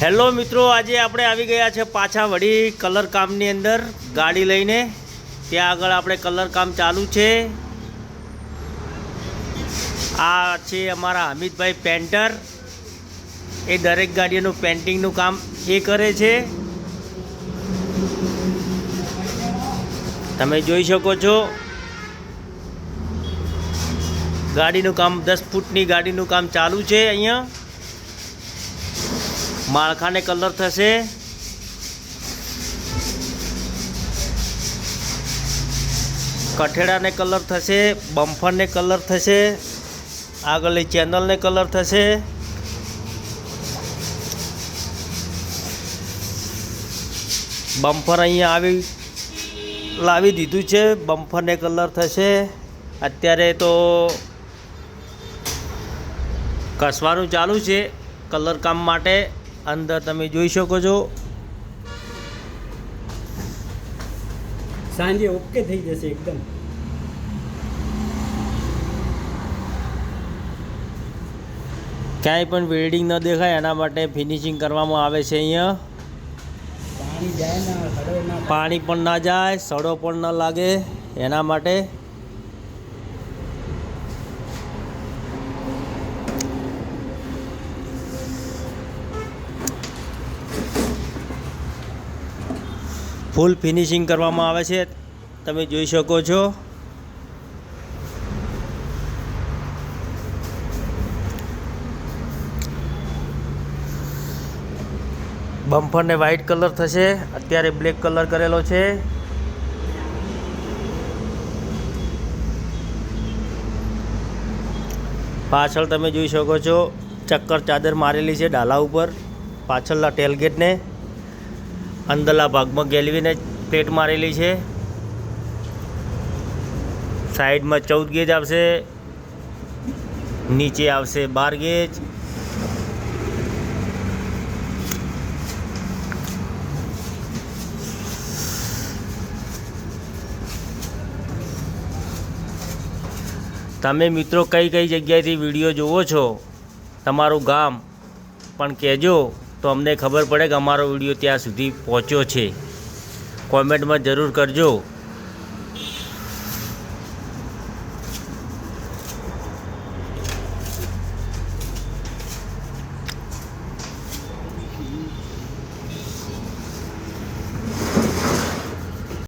Hello મિત્રો, આજે આપણે આવી ગયા છે પાછા વળી કલર કામની અંદર ગાડી લઈને. ત્યાં આગળ આપણે કલર કામ ચાલુ છે. આ છે અમારા અમિતભાઈ પેન્ટર. એ દરેક ગાડીઓનું પેન્ટિંગનું કામ એ કરે છે. તમે જોઈ શકો છો ગાડીનું કામ 10 ફૂટની ગાડીનું કામ ચાલુ છે. અહીંયા માળખાને કલર થશે. કઠેડાને કલર થશે, બમ્ફરને કલર થશે, આગળની ચેનલને કલર થશે. બમ્ફર અહીંયા લાવી દીધું છે. બમ્ફરને કલર થશે. અત્યારે તો કસવાનું ચાલુ છે કલર કામ માટે. અંદર તમે જોઈ શકો છો. સાંજે ઓકે થઈ જશે એકદમ. ક્યાંય પણ વેલ્ડિંગ ન દેખાય એના માટે ફિનિશિંગ કરવામાં આવે છે. અહીંયા પાણી જાય ના, સડો ના, પાણી પણ ના જાય, સડો પણ ન લાગે એના માટે. ફૂલ ફિનિશિંગ કરવામાં આવે છે. તમે જોઈ શકો છો. બમ્પરને વ્હાઇટ કલર થશે. અત્યારે બ્લેક કલર કરેલો છે. પાછળ તમે જોઈ શકો છો ચક્કર ચાદર મારેલી છે ડાલા ઉપર, પાછળના ટેલગેટને. અંદરના ભાગમાં ગેલ્વીને પ્લેટ મારેલી છે. સાઈડમાં 14 ગેજ આવશે, નીચે આવશે 12 ગેજ. તમે મિત્રો કઈ જગ્યાએથી વિડીયો જુઓ છો, તમારું ગામ પણ કહેજો તો અમને ખબર પડે કે અમારો વિડીયો ત્યાં સુધી પહોંચ્યો છે. કોમેન્ટમાં જરૂર કરજો.